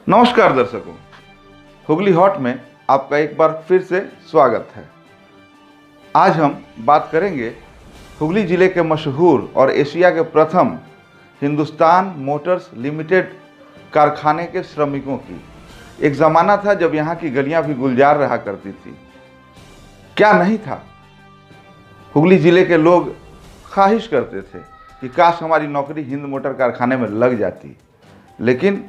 नमस्कार दर्शकों, हुगली हॉट में आपका एक बार फिर से स्वागत है। आज हम बात करेंगे हुगली जिले के मशहूर और एशिया के प्रथम हिंदुस्तान मोटर्स लिमिटेड कारखाने के श्रमिकों की। एक ज़माना था जब यहाँ की गलियाँ भी गुलजार रहा करती थी। क्या नहीं था, हुगली जिले के लोग ख्वाहिश करते थे कि काश हमारी नौकरी हिंद मोटर कारखाने में लग जाती, लेकिन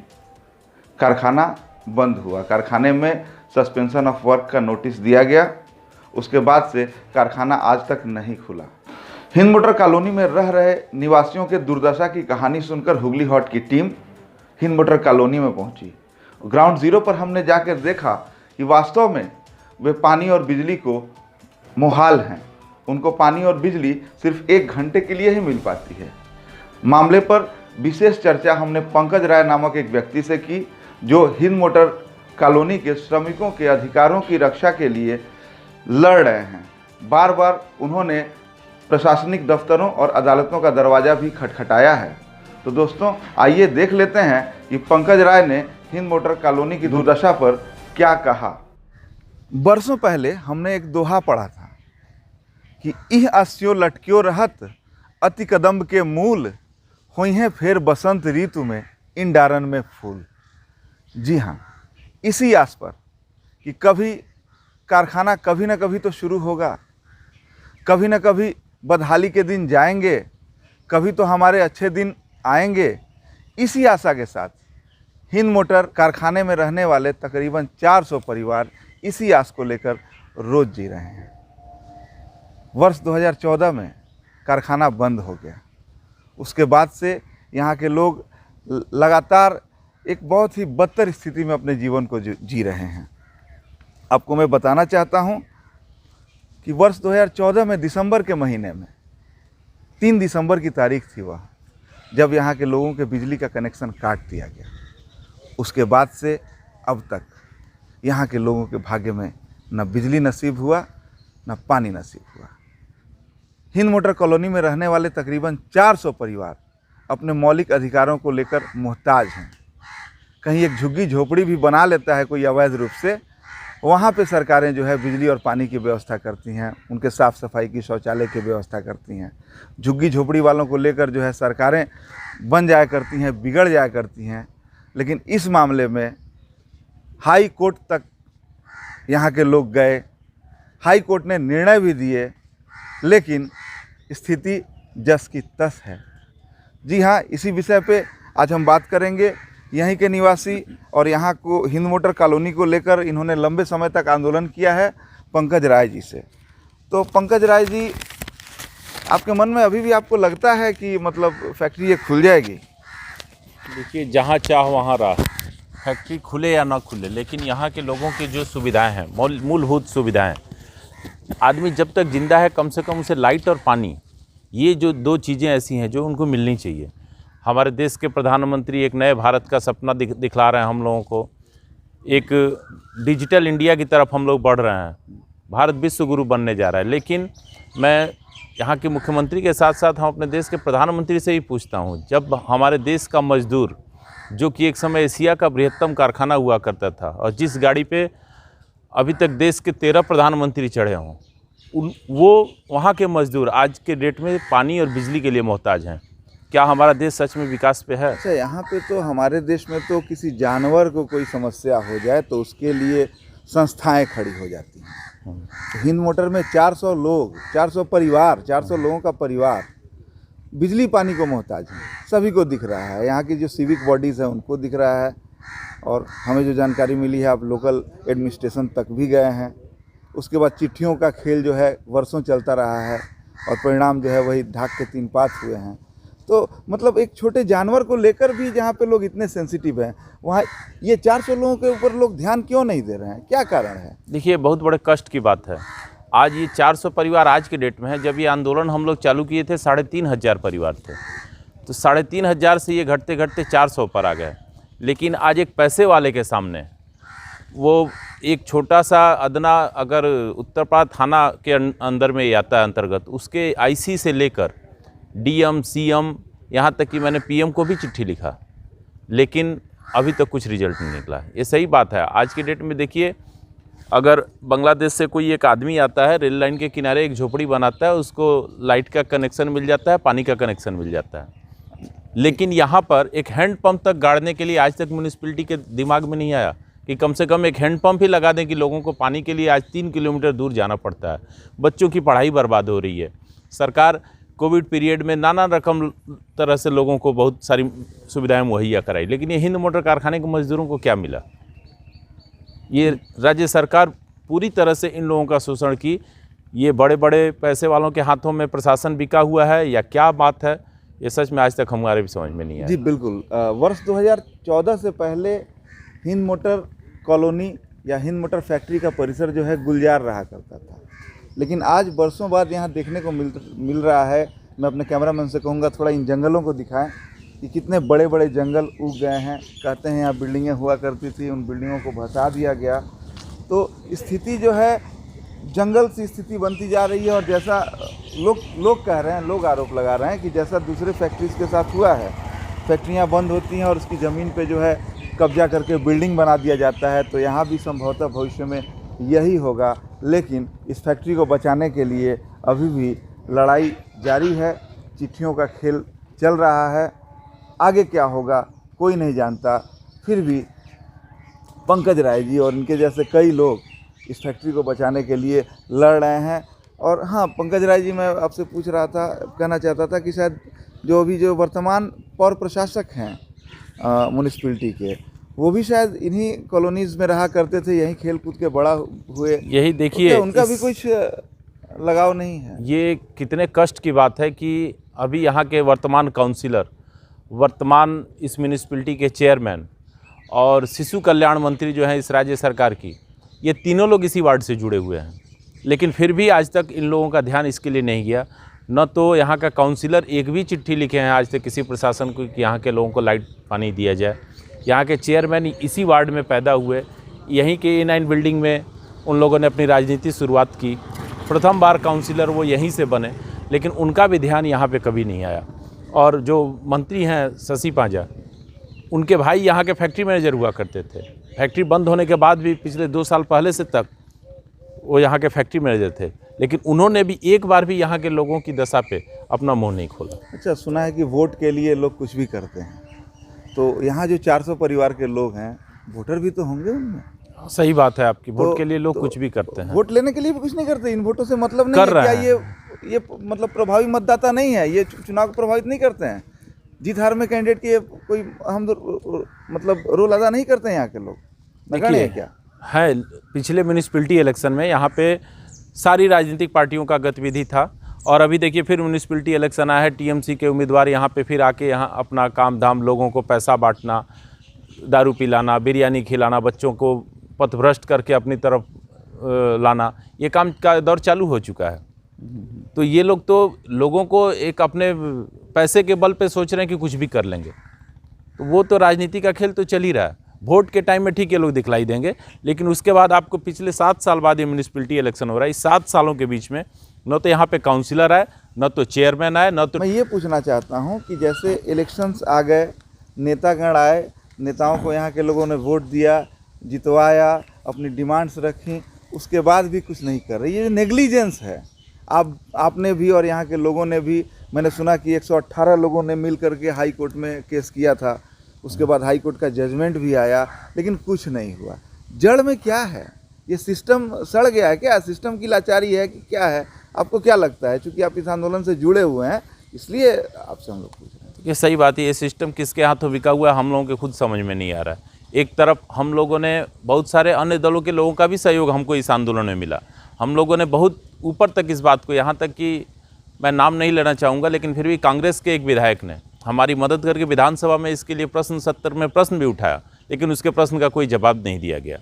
कारखाना बंद हुआ। कारखाने में सस्पेंशन ऑफ वर्क का नोटिस दिया गया। उसके बाद से कारखाना आज तक नहीं खुला। हिंद मोटर कॉलोनी में रह रहे निवासियों के दुर्दशा की कहानी सुनकर हुगली हॉट की टीम हिंद मोटर कॉलोनी में पहुंची। ग्राउंड जीरो पर हमने जाकर देखा कि वास्तव में वे पानी और बिजली को मुहाल हैं। उनको पानी और बिजली सिर्फ 1 घंटे के लिए ही मिल पाती है। मामले पर विशेष चर्चा हमने पंकज राय नामक एक व्यक्ति से की, जो हिंद मोटर कॉलोनी के श्रमिकों के अधिकारों की रक्षा के लिए लड़ रहे हैं। बार बार उन्होंने प्रशासनिक दफ्तरों और अदालतों का दरवाज़ा भी खटखटाया है। तो दोस्तों, आइए देख लेते हैं कि पंकज राय ने हिंद मोटर कॉलोनी की दुर्दशा पर क्या कहा। बरसों पहले हमने एक दोहा पढ़ा था कि इह अस्यो लटक्यो रहत अति कदम्ब के मूल, हुई हैं फिर बसंत ऋतु में इन डारन में फूल। जी हाँ, इसी आस पर कि कभी कारखाना कभी न कभी तो शुरू होगा, कभी न कभी बदहाली के दिन जाएंगे, कभी तो हमारे अच्छे दिन आएंगे। इसी आशा के साथ हिंद मोटर कारखाने में रहने वाले तकरीबन 400 परिवार इसी आस को लेकर रोज जी रहे हैं। वर्ष 2014 में कारखाना बंद हो गया। उसके बाद से यहाँ के लोग लगातार एक बहुत ही बदतर स्थिति में अपने जीवन को जी रहे हैं। आपको मैं बताना चाहता हूँ कि वर्ष 2014 में दिसंबर के महीने में 3 दिसंबर की तारीख थी वह, जब यहाँ के लोगों के बिजली का कनेक्शन काट दिया गया। उसके बाद से अब तक यहाँ के लोगों के भाग्य में न बिजली नसीब हुआ, न पानी नसीब हुआ। हिंद मोटर कॉलोनी में रहने वाले तकरीबन 400 परिवार अपने मौलिक अधिकारों को लेकर मोहताज हैं। कहीं एक झुग्गी झोपड़ी भी बना लेता है कोई अवैध रूप से, वहाँ पे सरकारें जो है बिजली और पानी की व्यवस्था करती हैं, उनके साफ़ सफाई की, शौचालय की व्यवस्था करती हैं। झुग्गी झोपड़ी वालों को लेकर जो है सरकारें बन जाया करती हैं, बिगड़ जाया करती हैं। लेकिन इस मामले में हाई कोर्ट तक यहाँ के लोग गए, हाई कोर्ट ने निर्णय भी दिए, लेकिन स्थिति जस की तस है। जी हाँ, इसी विषय पे आज हम बात करेंगे। यहीं के निवासी और यहाँ को हिंद मोटर कॉलोनी को लेकर इन्होंने लंबे समय तक आंदोलन किया है, पंकज राय जी से। तो पंकज राय जी, आपके मन में अभी भी आपको लगता है कि मतलब फैक्ट्री ये खुल जाएगी? देखिए, जहाँ चाह वहाँ राह। फैक्ट्री खुले या ना खुले, लेकिन यहाँ के लोगों की जो सुविधाएं हैं, मूलभूत सुविधाएं, आदमी जब तक जिंदा है कम से कम उसे लाइट और पानी, ये जो 2 चीज़ें ऐसी हैं जो उनको मिलनी चाहिए। हमारे देश के प्रधानमंत्री एक नए भारत का सपना दिखला रहे हैं हम लोगों को। एक डिजिटल इंडिया की तरफ हम लोग बढ़ रहे हैं। भारत विश्व गुरु बनने जा रहा है। लेकिन मैं यहाँ के मुख्यमंत्री के साथ साथ हम अपने देश के प्रधानमंत्री से ही पूछता हूँ, जब हमारे देश का मजदूर, जो कि एक समय एशिया का बृहत्तम कारखाना हुआ करता था और जिस गाड़ी पे अभी तक देश के 13 प्रधानमंत्री चढ़े हों, वो वहाँ के मजदूर आज के डेट में पानी और बिजली के लिए मोहताज हैं। क्या हमारा देश सच में विकास पे है? अच्छा, यहाँ पे तो हमारे देश में तो किसी जानवर को कोई समस्या हो जाए तो उसके लिए संस्थाएं खड़ी हो जाती हैं। तो हिंद मोटर में 400 लोग, 400 परिवार, 400 लोगों का परिवार बिजली पानी को मोहताज हैं। सभी को दिख रहा है, यहाँ की जो सिविक बॉडीज़ हैं उनको दिख रहा है। और हमें जो जानकारी मिली है, आप लोकल एडमिनिस्ट्रेशन तक भी गए हैं। उसके बाद चिट्ठियों का खेल जो है वर्षों चलता रहा है और परिणाम जो है वही ढाक के 3 पात हुए हैं। तो मतलब एक छोटे जानवर को लेकर भी जहाँ पे लोग इतने सेंसिटिव हैं, वहाँ ये 400 लोगों के ऊपर लोग ध्यान क्यों नहीं दे रहे हैं? क्या कारण है? देखिए, बहुत बड़े कष्ट की बात है। आज ये 400 परिवार आज के डेट में है। जब ये आंदोलन हम लोग चालू किए थे 3,500 परिवार थे, तो 3,500 से ये घटते घटते 400 पर आ गए। लेकिन आज एक पैसे वाले के सामने वो एक छोटा सा अदना, अगर उत्तरपाड़ा थाना के अंदर में आता है अंतर्गत, उसके आईसी से लेकर डीएम, सीएम, यहाँ तक कि मैंने पीएम को भी चिट्ठी लिखा, लेकिन अभी तक कुछ रिजल्ट नहीं निकला। ये सही बात है। आज की डेट में देखिए, अगर बांग्लादेश से कोई एक आदमी आता है, रेल लाइन के किनारे एक झोपड़ी बनाता है, उसको लाइट का कनेक्शन मिल जाता है, पानी का कनेक्शन मिल जाता है। लेकिन यहाँ पर एक हैंडपंप तक गाड़ने के लिए आज तक म्यूनिसिपैलिटी के दिमाग में नहीं आया कि कम से कम एक हैंडपंप ही लगा दें कि लोगों को पानी के लिए आज 3 किलोमीटर दूर जाना पड़ता है। बच्चों की पढ़ाई बर्बाद हो रही है। सरकार कोविड पीरियड में नाना रकम तरह से लोगों को बहुत सारी सुविधाएं मुहैया कराई, लेकिन ये हिंद मोटर कारखाने के मजदूरों को क्या मिला? ये राज्य सरकार पूरी तरह से इन लोगों का शोषण की। ये बड़े बड़े पैसे वालों के हाथों में प्रशासन बिका हुआ है या क्या बात है, ये सच में आज तक हमारे भी समझ में नहीं आया। जी बिल्कुल। वर्ष 2014 से पहले हिंद मोटर कॉलोनी या हिंद मोटर फैक्ट्री का परिसर जो है गुलजार रहा करता था, लेकिन आज बरसों बाद यहाँ देखने को मिल रहा है। मैं अपने कैमरामैन से कहूँगा थोड़ा इन जंगलों को दिखाएं कि कितने बड़े बड़े जंगल उग गए हैं। कहते हैं यहाँ बिल्डिंगें हुआ करती थी, उन बिल्डिंगों को भसा दिया गया। तो स्थिति जो है जंगल सी स्थिति बनती जा रही है। और जैसा लोग कह रहे हैं, लोग आरोप लगा रहे हैं कि जैसा दूसरे फैक्ट्रीज के साथ हुआ है, फैक्ट्रियाँ बंद होती हैं और उसकी ज़मीन पे जो है कब्जा करके बिल्डिंग बना दिया जाता है, तो यहाँ भी संभवतः भविष्य में यही होगा। लेकिन इस फैक्ट्री को बचाने के लिए अभी भी लड़ाई जारी है, चिट्ठियों का खेल चल रहा है। आगे क्या होगा कोई नहीं जानता। फिर भी पंकज राय जी और इनके जैसे कई लोग इस फैक्ट्री को बचाने के लिए लड़ रहे हैं। और हाँ, पंकज राय जी, मैं आपसे पूछ रहा था, कहना चाहता था कि शायद जो वर्तमान पौर प्रशासक हैं म्यूनिसिपैलिटी के, वो भी शायद इन्हीं कॉलोनीज़ में रहा करते थे, यहीं खेल कूद के बड़ा हुए। यही देखिए, तो उनका भी कुछ लगाव नहीं है? ये कितने कष्ट की बात है कि अभी यहाँ के वर्तमान काउंसिलर, वर्तमान इस म्यूनिसिपैलिटी के चेयरमैन और शिशु कल्याण मंत्री जो हैं इस राज्य सरकार की, ये तीनों लोग इसी वार्ड से जुड़े हुए हैं। लेकिन फिर भी आज तक इन लोगों का ध्यान इसके लिए नहीं गया। न तो यहाँ का काउंसिलर एक भी चिट्ठी लिखे हैं आज तक किसी प्रशासन को कि यहाँ के लोगों को लाइट पानी दिया जाए। यहाँ के चेयरमैन इसी वार्ड में पैदा हुए, यहीं के A9 बिल्डिंग में उन लोगों ने अपनी राजनीति शुरुआत की। प्रथम बार काउंसिलर वो यहीं से बने, लेकिन उनका भी ध्यान यहाँ पे कभी नहीं आया। और जो मंत्री हैं शशि पांजा, उनके भाई यहाँ के फैक्ट्री मैनेजर हुआ करते थे। फैक्ट्री बंद होने के बाद भी पिछले 2 साल पहले से तक वो यहाँ के फैक्ट्री मैनेजर थे, लेकिन उन्होंने भी एक बार भी यहाँ के लोगों की दशा पे अपना मुंह नहीं खोला। अच्छा, सुना है कि वोट के लिए लोग कुछ भी करते हैं, तो यहाँ जो 400 परिवार के लोग हैं, वोटर भी तो होंगे उनमें? सही बात है आपकी। वोट के लिए लोग कुछ भी करते हैं। वोट लेने के लिए भी कुछ नहीं करते? इन वोटों से मतलब नहीं है क्या? ये मतलब प्रभावी मतदाता नहीं है? ये चुनाव को प्रभावित नहीं करते हैं? जीत हार में कैंडिडेट की कोई अहम मतलब रोल अदा नहीं करते हैं यहाँ के लोग? नगण्य है क्या? है। पिछले म्यूनिसिपैलिटी इलेक्शन में यहाँ पे सारी राजनीतिक पार्टियों का गतिविधि था, और अभी देखिए फिर म्यूनिसिपैलिटी इलेक्शन आया है। टीएमसी के उम्मीदवार यहाँ पे फिर आके यहाँ अपना काम धाम, लोगों को पैसा बांटना, दारू पिलाना, बिरयानी खिलाना, बच्चों को पथभ्रष्ट करके अपनी तरफ लाना, ये काम का दौर चालू हो चुका है। तो ये लोग तो लोगों को एक अपने पैसे के बल पे सोच रहे हैं कि कुछ भी कर लेंगे। तो वो तो राजनीति का खेल तो चल ही रहा है। वोट के टाइम में ठीक है लोग दिखलाई देंगे, लेकिन उसके बाद आपको पिछले 7 साल बाद ये म्यूनिसिपैलिटी इलेक्शन हो रहा है। इस 7 सालों के बीच में न तो यहाँ पे काउंसिलर आए, न तो चेयरमैन आए, न तो। मैं ये पूछना चाहता हूँ कि जैसे इलेक्शंस आ गए, नेतागण आए, नेताओं को यहाँ के लोगों ने वोट दिया, जितवाया, अपनी डिमांड्स रखी, उसके बाद भी कुछ नहीं कर रही। ये नेग्लिजेंस है। आपने भी और यहाँ के लोगों ने भी, मैंने सुना कि 118 लोगों ने मिल करके हाई कोर्ट में केस किया था। उसके बाद हाई कोर्ट का जजमेंट भी आया, लेकिन कुछ नहीं हुआ। जड़ में क्या है? ये सिस्टम सड़ गया है क्या? सिस्टम की लाचारी है कि क्या है? आपको क्या लगता है? चूँकि आप इस आंदोलन से जुड़े हुए हैं, इसलिए आपसे हम लोग पूछ रहे हैं। ये सही बात है। ये सिस्टम किसके हाथों बिका हुआ है, हम लोगों के खुद समझ में नहीं आ रहा है। एक तरफ हम लोगों ने, बहुत सारे अन्य दलों के लोगों का भी सहयोग हमको इस आंदोलन में मिला। हम लोगों ने बहुत ऊपर तक इस बात को, यहाँ तक कि मैं नाम नहीं लेना चाहूँगा, लेकिन फिर भी कांग्रेस के एक विधायक ने हमारी मदद करके विधानसभा में इसके लिए प्रश्न सत्र में प्रश्न भी उठाया, लेकिन उसके प्रश्न का कोई जवाब नहीं दिया गया।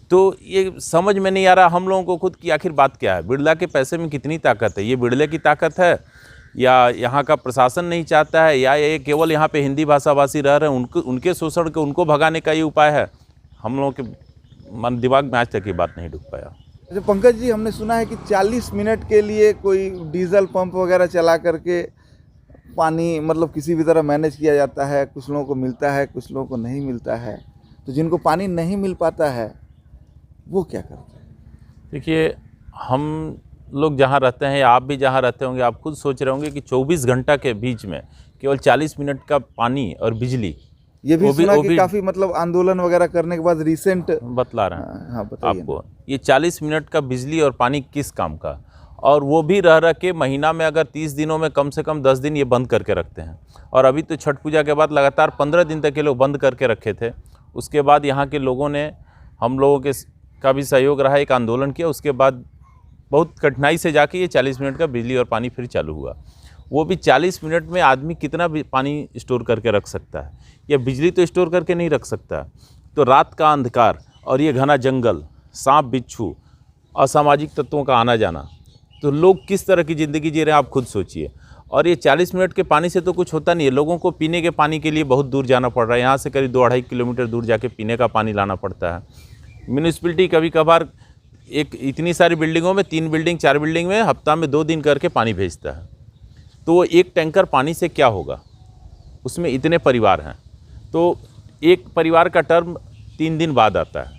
तो ये समझ में नहीं आ रहा हम लोगों को खुद की आखिर बात क्या है। बिड़ला के पैसे में कितनी ताकत है? ये बिड़ले की ताकत है, या यहाँ का प्रशासन नहीं चाहता है, या ये केवल यहाँ पे हिंदी भाषाभाषी रह रहे हैं, उनके शोषण को उनको भगाने का ये उपाय है? हम लोगों के मन दिमाग में आज तक ये बात नहीं ढुक पाया। अच्छा पंकज जी, हमने सुना है कि 40 मिनट के लिए कोई डीजल पंप वगैरह चला करके पानी मतलब किसी भी तरह मैनेज किया जाता है, कुछ लोगों को मिलता है, कुछ लोगों को नहीं मिलता है। तो जिनको पानी नहीं मिल पाता है वो क्या करते हैं? देखिए, हम लोग जहाँ रहते हैं या आप भी जहाँ रहते होंगे, आप खुद सोच रहे होंगे कि 24 घंटा के बीच में केवल 40 मिनट का पानी और बिजली, ये भी सुना कि भी काफ़ी मतलब आंदोलन वगैरह करने के बाद रिसेंट बतला रहे हैं। हाँ बताइए आपको ये 40 मिनट का बिजली और पानी किस काम का, और वो भी रह के महीना में अगर 30 दिनों में कम से कम 10 दिन ये बंद करके रखते हैं। और अभी तो छठ पूजा के बाद लगातार 15 दिन तक ये लोग बंद करके रखे थे। उसके बाद यहाँ के लोगों ने, हम लोगों के का भी सहयोग रहा, एक आंदोलन किया। उसके बाद बहुत कठिनाई से जाके ये 40 मिनट का बिजली और पानी फिर चालू हुआ। वो भी 40 मिनट में आदमी कितना भी पानी स्टोर करके रख सकता है, या बिजली तो स्टोर करके नहीं रख सकता। तो रात का अंधकार और ये घना जंगल, सांप बिच्छू, असामाजिक तत्वों का आना जाना, तो लोग किस तरह की ज़िंदगी जी रहे हैं आप खुद सोचिए। और ये 40 मिनट के पानी से तो कुछ होता नहीं है। लोगों को पीने के पानी के लिए बहुत दूर जाना पड़ रहा है। यहाँ से करीब 2-2.5 किलोमीटर दूर जाके पीने का पानी लाना पड़ता है। म्यूनिसिपैलिटी कभी कभार एक इतनी सारी बिल्डिंगों में 3 बिल्डिंग 4 बिल्डिंग में हफ्ता में 2 दिन करके पानी भेजता है। तो वो एक टैंकर पानी से क्या होगा, उसमें इतने परिवार हैं, तो एक परिवार का टर्म 3 दिन बाद आता है।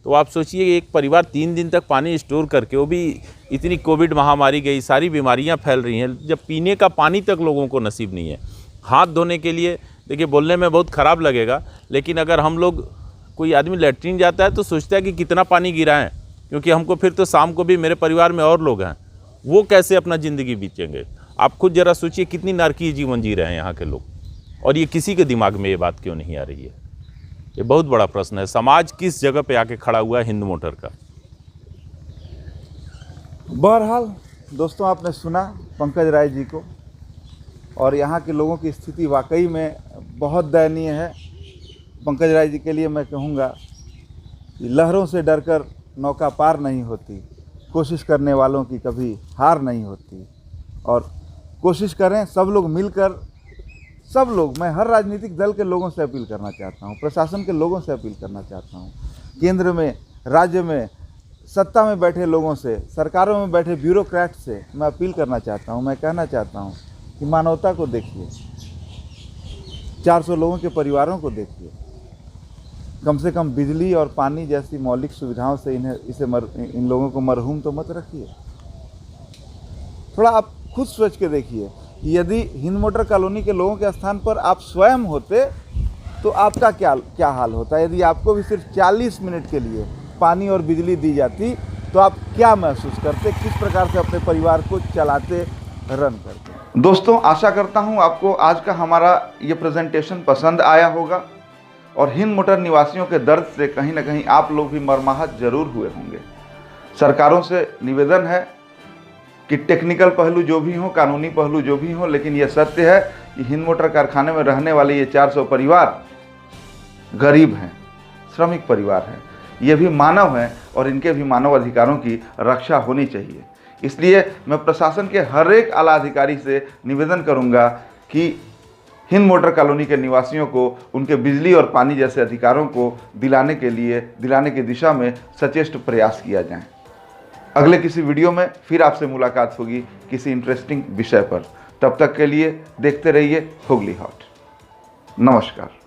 तो आप सोचिए एक परिवार 3 दिन तक पानी स्टोर करके, वो भी इतनी कोविड महामारी गई, सारी बीमारियां फैल रही हैं, जब पीने का पानी तक लोगों को नसीब नहीं है। हाथ धोने के लिए, देखिए बोलने में बहुत ख़राब लगेगा, लेकिन अगर हम लोग, कोई आदमी लैट्रीन जाता है तो सोचता है कि कितना पानी गिरा है, क्योंकि हमको फिर तो शाम को भी, मेरे परिवार में और लोग हैं, वो कैसे अपना ज़िंदगी बीतेंगे। आप खुद ज़रा सोचिए कितनी नारकीय जीवन जी रहे हैं यहाँ के लोग, और ये किसी के दिमाग में ये बात क्यों नहीं आ रही है। ये बहुत बड़ा प्रश्न है। समाज किस जगह पे आके खड़ा हुआ है हिंद मोटर का। बहरहाल दोस्तों, आपने सुना पंकज राय जी को, और यहाँ के लोगों की स्थिति वाकई में बहुत दयनीय है। पंकज राय जी के लिए मैं कहूँगा कि लहरों से डरकर नौका पार नहीं होती, कोशिश करने वालों की कभी हार नहीं होती। और कोशिश करें सब लोग मिलकर, सब लोग, मैं हर राजनीतिक दल के लोगों से अपील करना चाहता हूँ, प्रशासन के लोगों से अपील करना चाहता हूँ, केंद्र में, राज्य में, सत्ता में बैठे लोगों से, सरकारों में बैठे ब्यूरोक्रेट से मैं अपील करना चाहता हूँ। मैं कहना चाहता हूँ कि मानवता को देखिए, 400 लोगों के परिवारों को देखिए, कम से कम बिजली और पानी जैसी मौलिक सुविधाओं से इन लोगों को मरहूम तो मत रखिए। थोड़ा आप खुद सोच के देखिए कि यदि हिंद मोटर कॉलोनी के लोगों के स्थान पर आप स्वयं होते तो आपका क्या हाल होता। यदि आपको भी सिर्फ 40 मिनट के लिए पानी और बिजली दी जाती तो आप क्या महसूस करते, किस प्रकार से अपने परिवार को चलाते, रन करते। दोस्तों, आशा करता हूं आपको आज का हमारा ये प्रेजेंटेशन पसंद आया होगा, और हिंद मोटर निवासियों के दर्द से कहीं ना कहीं आप लोग भी मर्माहत जरूर हुए होंगे। सरकारों से निवेदन है कि टेक्निकल पहलू जो भी हो, कानूनी पहलू जो भी हो, लेकिन यह सत्य है कि हिंद मोटर कारखाने में रहने वाले ये 400 परिवार गरीब हैं, श्रमिक परिवार हैं, ये भी मानव हैं, और इनके भी मानव अधिकारों की रक्षा होनी चाहिए। इसलिए मैं प्रशासन के हर एक आला अधिकारी से निवेदन करूंगा कि हिंद मोटर कॉलोनी के निवासियों को उनके बिजली और पानी जैसे अधिकारों को दिलाने की दिशा में सचेष्ट प्रयास किया जाए। अगले किसी वीडियो में फिर आपसे मुलाकात होगी किसी इंटरेस्टिंग विषय पर। तब तक के लिए देखते रहिए हुगली हॉट। नमस्कार।